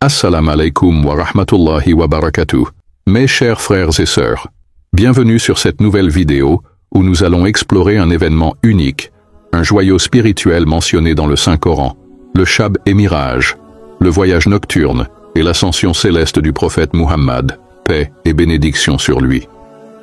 Assalamu alaikum wa rahmatullahi wa barakatuh. Mes chers frères et sœurs, bienvenue sur cette nouvelle vidéo où nous allons explorer un événement unique, un joyau spirituel mentionné dans le Saint-Coran, le Shab et Miraj, le voyage nocturne et l'ascension céleste du prophète Muhammad, paix et bénédiction sur lui.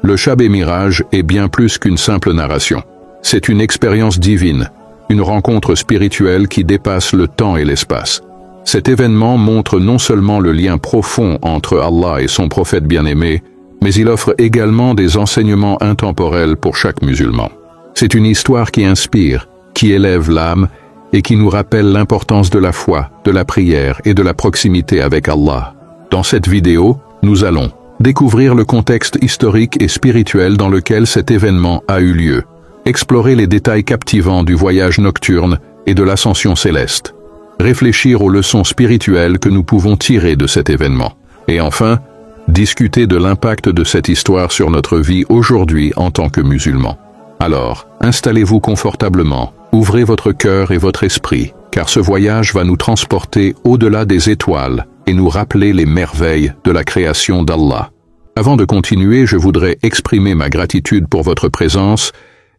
Le Shab et Miraj est bien plus qu'une simple narration. C'est une expérience divine, une rencontre spirituelle qui dépasse le temps et l'espace. Cet événement montre non seulement le lien profond entre Allah et son prophète bien-aimé, mais il offre également des enseignements intemporels pour chaque musulman. C'est une histoire qui inspire, qui élève l'âme et qui nous rappelle l'importance de la foi, de la prière et de la proximité avec Allah. Dans cette vidéo, nous allons découvrir le contexte historique et spirituel dans lequel cet événement a eu lieu, explorer les détails captivants du voyage nocturne et de l'ascension céleste, réfléchir aux leçons spirituelles que nous pouvons tirer de cet événement, et enfin, discuter de l'impact de cette histoire sur notre vie aujourd'hui en tant que musulmans. Alors, installez-vous confortablement, ouvrez votre cœur et votre esprit, car ce voyage va nous transporter au-delà des étoiles et nous rappeler les merveilles de la création d'Allah. Avant de continuer, je voudrais exprimer ma gratitude pour votre présence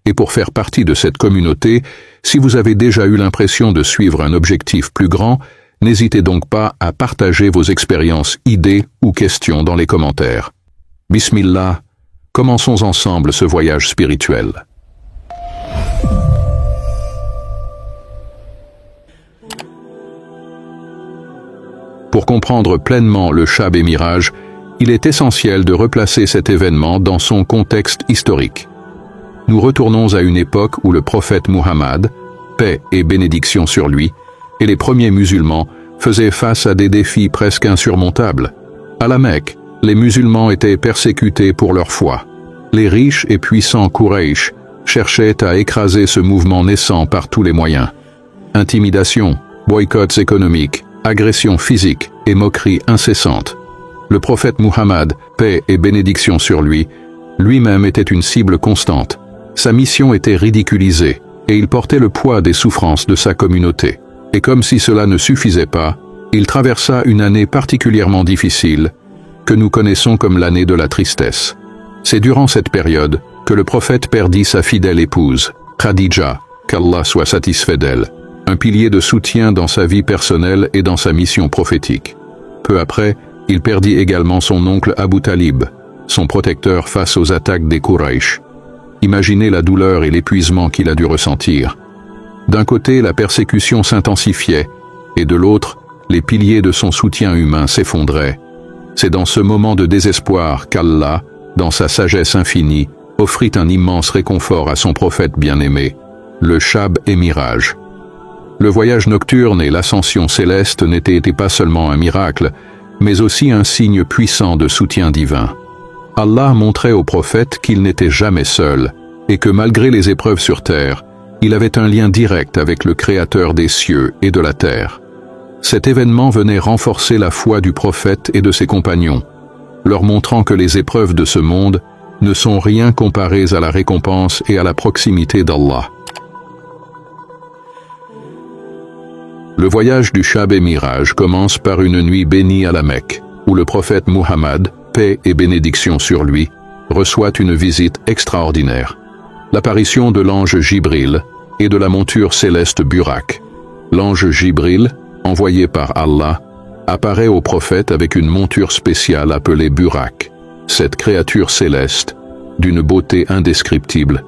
et pour faire partie de cette communauté. Si vous avez déjà eu l'impression de suivre un objectif plus grand, n'hésitez donc pas à partager vos expériences, idées ou questions dans les commentaires. Bismillah, commençons ensemble ce voyage spirituel. Pour comprendre pleinement le Shab et Miraj, il est essentiel de replacer cet événement dans son contexte historique. Nous retournons à une époque où le prophète Muhammad, paix et bénédiction sur lui, et les premiers musulmans faisaient face à des défis presque insurmontables. À la Mecque, les musulmans étaient persécutés pour leur foi. Les riches et puissants Quraysh cherchaient à écraser ce mouvement naissant par tous les moyens. Intimidation, boycotts économiques, agressions physiques et moqueries incessantes. Le prophète Muhammad, paix et bénédiction sur lui, lui-même était une cible constante. Sa mission était ridiculisée, et il portait le poids des souffrances de sa communauté. Et comme si cela ne suffisait pas, il traversa une année particulièrement difficile, que nous connaissons comme l'année de la tristesse. C'est durant cette période que le prophète perdit sa fidèle épouse, Khadija, qu'Allah soit satisfait d'elle, un pilier de soutien dans sa vie personnelle et dans sa mission prophétique. Peu après, il perdit également son oncle Abu Talib, son protecteur face aux attaques des Quraysh. Imaginez la douleur et l'épuisement qu'il a dû ressentir. D'un côté, la persécution s'intensifiait, et de l'autre, les piliers de son soutien humain s'effondraient. C'est dans ce moment de désespoir qu'Allah, dans sa sagesse infinie, offrit un immense réconfort à son prophète bien-aimé, le Shab et Miraj. Le voyage nocturne et l'ascension céleste n'étaient pas seulement un miracle, mais aussi un signe puissant de soutien divin. Allah montrait au prophète qu'il n'était jamais seul, et que malgré les épreuves sur terre, il avait un lien direct avec le Créateur des cieux et de la terre. Cet événement venait renforcer la foi du prophète et de ses compagnons, leur montrant que les épreuves de ce monde ne sont rien comparées à la récompense et à la proximité d'Allah. Le voyage du Shab et Miraj commence par une nuit bénie à la Mecque, où le prophète Muhammad, paix et bénédiction sur lui, reçoit une visite extraordinaire. L'apparition de l'ange Jibril et de la monture céleste Burak. L'ange Jibril, envoyé par Allah, apparaît au prophète avec une monture spéciale appelée Burak. Cette créature céleste, d'une beauté indescriptible,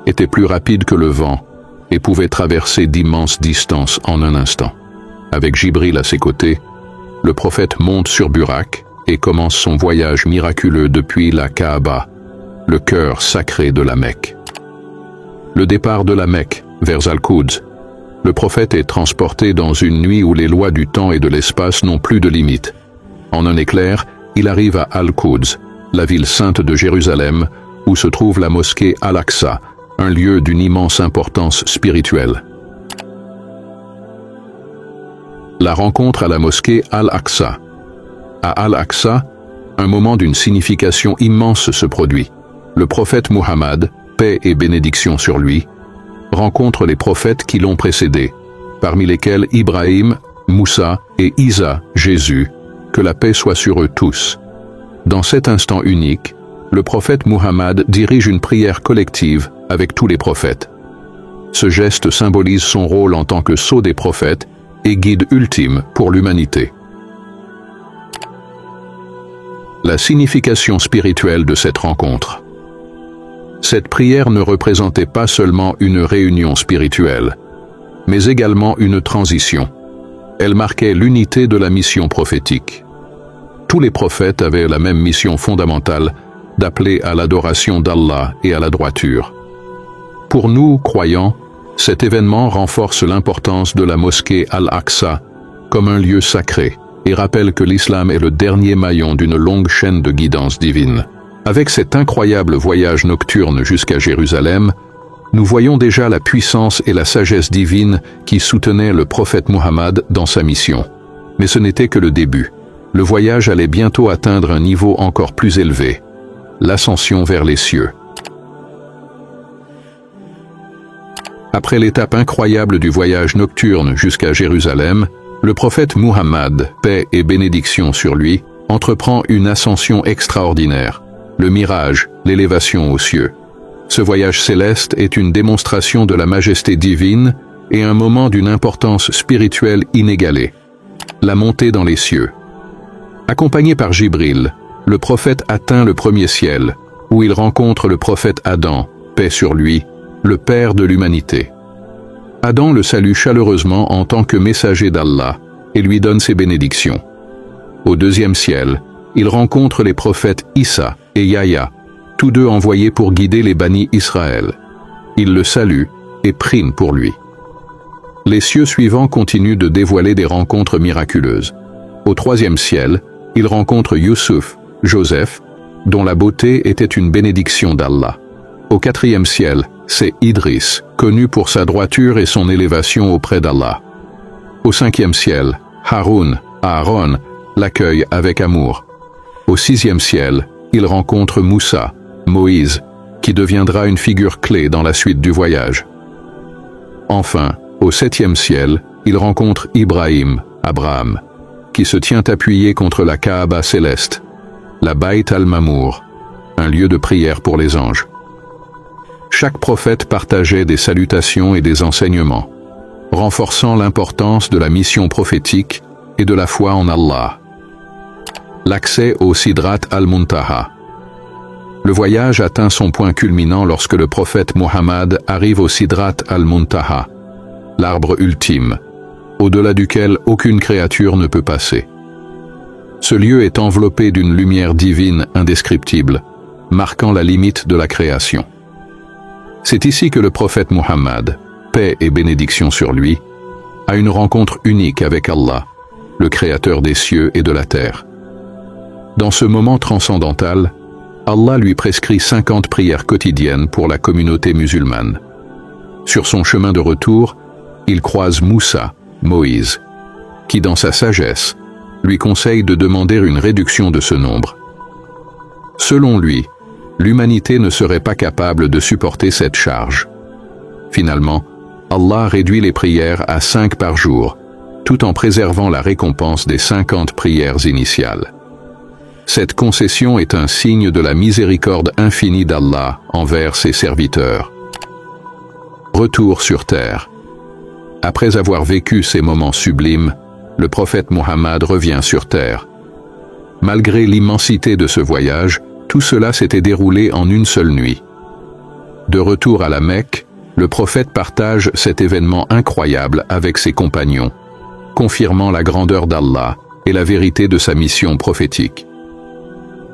était plus rapide que le vent et pouvait traverser d'immenses distances en un instant. Avec Jibril à ses côtés, le prophète monte sur Burak et commence son voyage miraculeux depuis la Kaaba, le cœur sacré de la Mecque. Le départ de la Mecque vers Al-Quds. Le prophète est transporté dans une nuit où les lois du temps et de l'espace n'ont plus de limite. En un éclair, il arrive à Al-Quds, la ville sainte de Jérusalem, où se trouve la mosquée Al-Aqsa, un lieu d'une immense importance spirituelle. La rencontre à la mosquée Al-Aqsa. À Al-Aqsa, un moment d'une signification immense se produit. Le prophète Muhammad, paix et bénédiction sur lui, rencontre les prophètes qui l'ont précédé, parmi lesquels Ibrahim, Moussa et Isa, Jésus, que la paix soit sur eux tous. Dans cet instant unique, le prophète Muhammad dirige une prière collective avec tous les prophètes. Ce geste symbolise son rôle en tant que sceau des prophètes et guide ultime pour l'humanité. La signification spirituelle de cette rencontre. Cette prière ne représentait pas seulement une réunion spirituelle, mais également une transition. Elle marquait l'unité de la mission prophétique. Tous les prophètes avaient la même mission fondamentale d'appeler à l'adoration d'Allah et à la droiture. Pour nous, croyants, cet événement renforce l'importance de la mosquée Al-Aqsa comme un lieu sacré et rappelle que l'islam est le dernier maillon d'une longue chaîne de guidance divine. Avec cet incroyable voyage nocturne jusqu'à Jérusalem, nous voyons déjà la puissance et la sagesse divine qui soutenaient le prophète Muhammad dans sa mission. Mais ce n'était que le début. Le voyage allait bientôt atteindre un niveau encore plus élevé, l'ascension vers les cieux. Après l'étape incroyable du voyage nocturne jusqu'à Jérusalem, le prophète Muhammad, paix et bénédiction sur lui, entreprend une ascension extraordinaire, le mirage, l'élévation aux cieux. Ce voyage céleste est une démonstration de la majesté divine et un moment d'une importance spirituelle inégalée. La montée dans les cieux. Accompagné par Jibril, le prophète atteint le premier ciel, où il rencontre le prophète Adam, paix sur lui, le père de l'humanité. Adam le salue chaleureusement en tant que messager d'Allah et lui donne ses bénédictions. Au deuxième ciel, il rencontre les prophètes Issa et Yahya, tous deux envoyés pour guider les bannis Israël. Il le salue et prient pour lui. Les cieux suivants continuent de dévoiler des rencontres miraculeuses. Au troisième ciel, il rencontre Youssouf, Joseph, dont la beauté était une bénédiction d'Allah. Au quatrième ciel, c'est Idris, connu pour sa droiture et son élévation auprès d'Allah. Au cinquième ciel, Aaron, l'accueille avec amour. Au sixième ciel, il rencontre Moussa, Moïse, qui deviendra une figure clé dans la suite du voyage. Enfin, au septième ciel, il rencontre Ibrahim, Abraham, qui se tient appuyé contre la Kaaba céleste, la Bayt al-Mamour, un lieu de prière pour les anges. Chaque prophète partageait des salutations et des enseignements, renforçant l'importance de la mission prophétique et de la foi en Allah. L'accès au Sidrat al-Muntaha. Le voyage atteint son point culminant lorsque le prophète Muhammad arrive au Sidrat al-Muntaha, l'arbre ultime, au-delà duquel aucune créature ne peut passer. Ce lieu est enveloppé d'une lumière divine indescriptible, marquant la limite de la création. C'est ici que le prophète Muhammad, paix et bénédiction sur lui, a une rencontre unique avec Allah, le créateur des cieux et de la terre. Dans ce moment transcendantal, Allah lui prescrit 50 prières quotidiennes pour la communauté musulmane. Sur son chemin de retour, il croise Moussa, Moïse, qui dans sa sagesse, lui conseille de demander une réduction de ce nombre. Selon lui, l'humanité ne serait pas capable de supporter cette charge. Finalement, Allah réduit les prières à 5 par jour, tout en préservant la récompense des 50 prières initiales. Cette concession est un signe de la miséricorde infinie d'Allah envers ses serviteurs. Retour sur terre. Après avoir vécu ces moments sublimes, le prophète Muhammad revient sur terre. Malgré l'immensité de ce voyage, tout cela s'était déroulé en une seule nuit. De retour à la Mecque, le prophète partage cet événement incroyable avec ses compagnons, confirmant la grandeur d'Allah et la vérité de sa mission prophétique.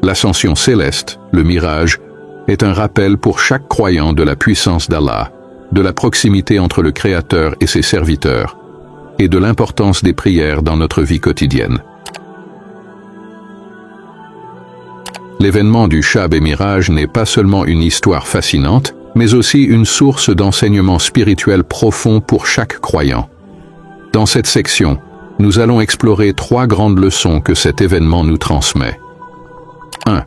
L'ascension céleste, le mirage, est un rappel pour chaque croyant de la puissance d'Allah, de la proximité entre le Créateur et ses serviteurs, et de l'importance des prières dans notre vie quotidienne. L'événement du Shab et Miraj n'est pas seulement une histoire fascinante, mais aussi une source d'enseignement spirituel profond pour chaque croyant. Dans cette section, nous allons explorer 3 grandes leçons que cet événement nous transmet. 1.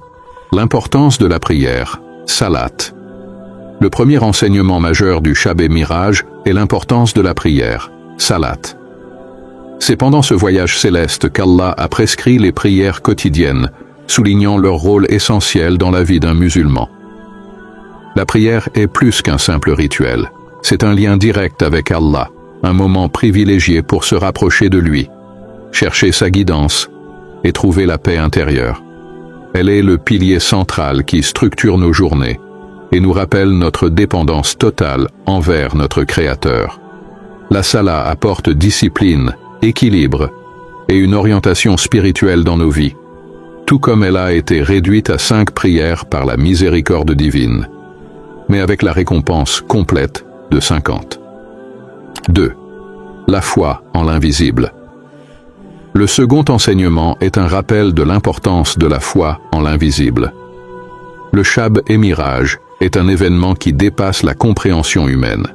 L'importance de la prière, Salat. Le premier enseignement majeur du Shab et Miraj est l'importance de la prière, Salat. C'est pendant ce voyage céleste qu'Allah a prescrit les prières quotidiennes, soulignant leur rôle essentiel dans la vie d'un musulman. La prière est plus qu'un simple rituel. C'est un lien direct avec Allah, un moment privilégié pour se rapprocher de lui, chercher sa guidance et trouver la paix intérieure. Elle est le pilier central qui structure nos journées et nous rappelle notre dépendance totale envers notre Créateur. La Salah apporte discipline, équilibre et une orientation spirituelle dans nos vies, tout comme elle a été réduite à 5 prières par la miséricorde divine, mais avec la récompense complète de 50. 2. La foi en l'invisible. Le second enseignement est un rappel de l'importance de la foi en l'invisible. Le Shab et Miraj est un événement qui dépasse la compréhension humaine.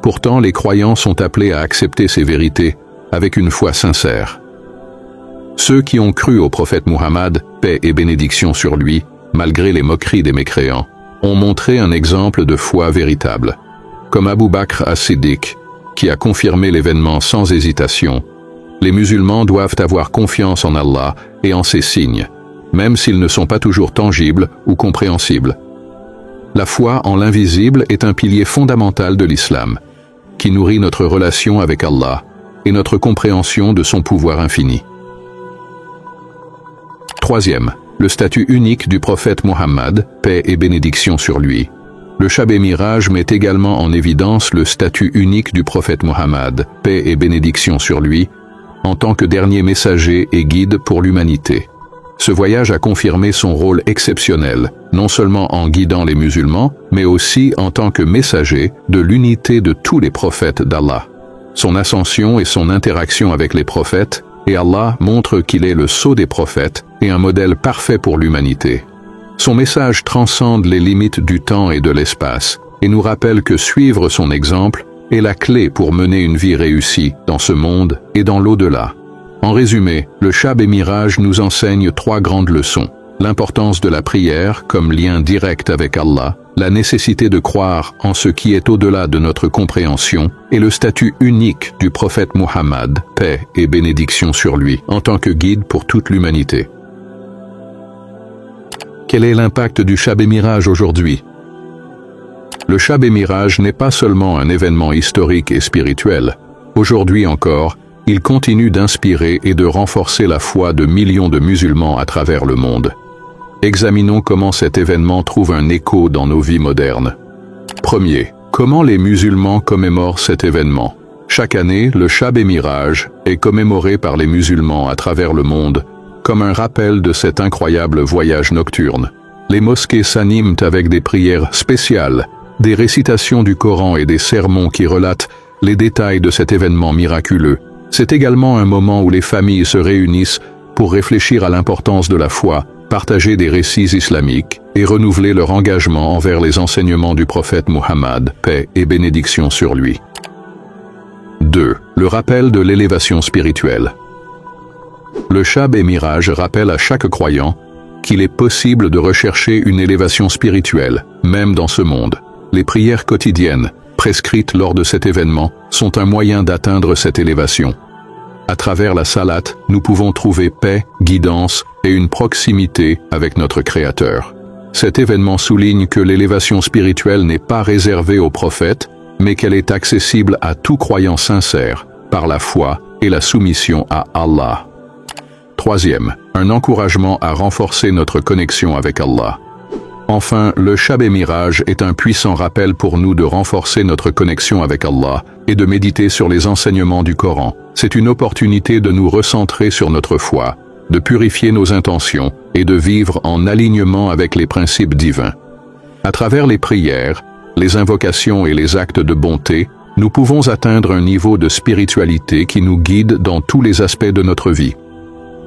Pourtant, les croyants sont appelés à accepter ces vérités avec une foi sincère. Ceux qui ont cru au prophète Muhammad, paix et bénédiction sur lui, malgré les moqueries des mécréants, ont montré un exemple de foi véritable. Comme Abu Bakr as-Siddiq, qui a confirmé l'événement sans hésitation, les musulmans doivent avoir confiance en Allah et en ses signes, même s'ils ne sont pas toujours tangibles ou compréhensibles. La foi en l'invisible est un pilier fondamental de l'islam, qui nourrit notre relation avec Allah et notre compréhension de son pouvoir infini. Troisième, le statut unique du prophète Muhammad, paix et bénédiction sur lui. Le Shab et Miraj met également en évidence le statut unique du prophète Muhammad, paix et bénédiction sur lui, en tant que dernier messager et guide pour l'humanité. Ce voyage a confirmé son rôle exceptionnel, non seulement en guidant les musulmans, mais aussi en tant que messager de l'unité de tous les prophètes d'Allah. Son ascension et son interaction avec les prophètes, et Allah montre qu'il est le sceau des prophètes et un modèle parfait pour l'humanité. Son message transcende les limites du temps et de l'espace, et nous rappelle que suivre son exemple est la clé pour mener une vie réussie dans ce monde et dans l'au-delà. En résumé, le Shab et Miraj nous enseigne 3 grandes leçons. L'importance de la prière comme lien direct avec Allah, la nécessité de croire en ce qui est au-delà de notre compréhension et le statut unique du prophète Muhammad, paix et bénédiction sur lui, en tant que guide pour toute l'humanité. Quel est l'impact du Shab et Miraj aujourd'hui? Le Shab et Miraj n'est pas seulement un événement historique et spirituel. Aujourd'hui encore, il continue d'inspirer et de renforcer la foi de millions de musulmans à travers le monde. Examinons comment cet événement trouve un écho dans nos vies modernes. Premier, comment les musulmans commémorent cet événement? Chaque année, le Shab et Miraj est commémoré par les musulmans à travers le monde comme un rappel de cet incroyable voyage nocturne. Les mosquées s'animent avec des prières spéciales, des récitations du Coran et des sermons qui relatent les détails de cet événement miraculeux. C'est également un moment où les familles se réunissent pour réfléchir à l'importance de la foi, partager des récits islamiques et renouveler leur engagement envers les enseignements du prophète Muhammad, paix et bénédiction sur lui. 2. Le rappel de l'élévation spirituelle. Le Shab et Miraj rappelle à chaque croyant qu'il est possible de rechercher une élévation spirituelle, même dans ce monde. Les prières quotidiennes, prescrites lors de cet événement, sont un moyen d'atteindre cette élévation. À travers la salat, nous pouvons trouver paix, guidance et une proximité avec notre Créateur. Cet événement souligne que l'élévation spirituelle n'est pas réservée aux prophètes, mais qu'elle est accessible à tout croyant sincère, par la foi et la soumission à Allah. Troisième, un encouragement à renforcer notre connexion avec Allah. Enfin, le Shab et Miraj est un puissant rappel pour nous de renforcer notre connexion avec Allah et de méditer sur les enseignements du Coran. C'est une opportunité de nous recentrer sur notre foi, de purifier nos intentions et de vivre en alignement avec les principes divins. À travers les prières, les invocations et les actes de bonté, nous pouvons atteindre un niveau de spiritualité qui nous guide dans tous les aspects de notre vie.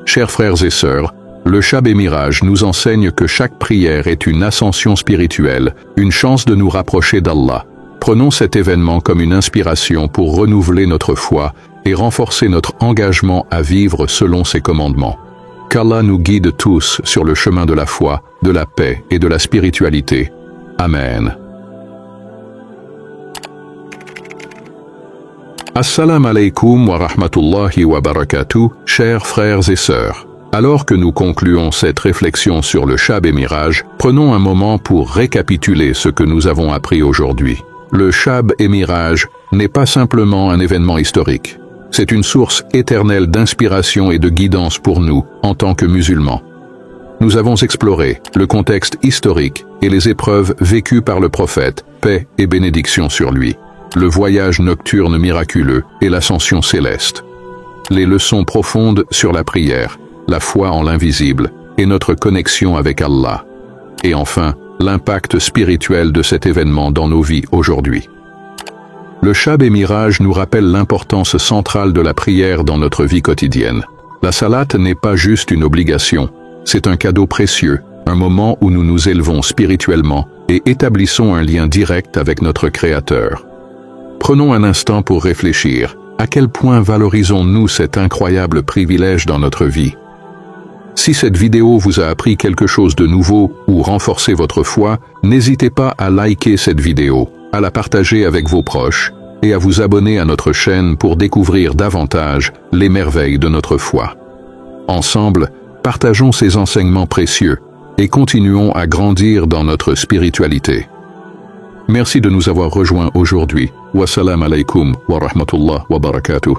Chers frères et sœurs, le Shab et Miraj nous enseigne que chaque prière est une ascension spirituelle, une chance de nous rapprocher d'Allah. Prenons cet événement comme une inspiration pour renouveler notre foi et renforcer notre engagement à vivre selon ses commandements. Qu'Allah nous guide tous sur le chemin de la foi, de la paix et de la spiritualité. Amen. Assalamu alaikum wa rahmatullahi wa barakatuh, chers frères et sœurs. Alors que nous concluons cette réflexion sur le Shab et Miraj, prenons un moment pour récapituler ce que nous avons appris aujourd'hui. Le Shab et Miraj n'est pas simplement un événement historique. C'est une source éternelle d'inspiration et de guidance pour nous, en tant que musulmans. Nous avons exploré le contexte historique et les épreuves vécues par le prophète, paix et bénédiction sur lui, le voyage nocturne miraculeux et l'ascension céleste, les leçons profondes sur la prière, la foi en l'invisible et notre connexion avec Allah, et enfin, l'impact spirituel de cet événement dans nos vies aujourd'hui. Le Shab et Miraj nous rappelle l'importance centrale de la prière dans notre vie quotidienne. La salat n'est pas juste une obligation, c'est un cadeau précieux, un moment où nous nous élevons spirituellement et établissons un lien direct avec notre Créateur. Prenons un instant pour réfléchir. À quel point valorisons-nous cet incroyable privilège dans notre vie? Si cette vidéo vous a appris quelque chose de nouveau ou renforcé votre foi, n'hésitez pas à liker cette vidéo, à la partager avec vos proches et à vous abonner à notre chaîne pour découvrir davantage les merveilles de notre foi. Ensemble, partageons ces enseignements précieux et continuons à grandir dans notre spiritualité. Merci de nous avoir rejoints aujourd'hui. Wassalamu alaikum wa rahmatullah wa barakatuh.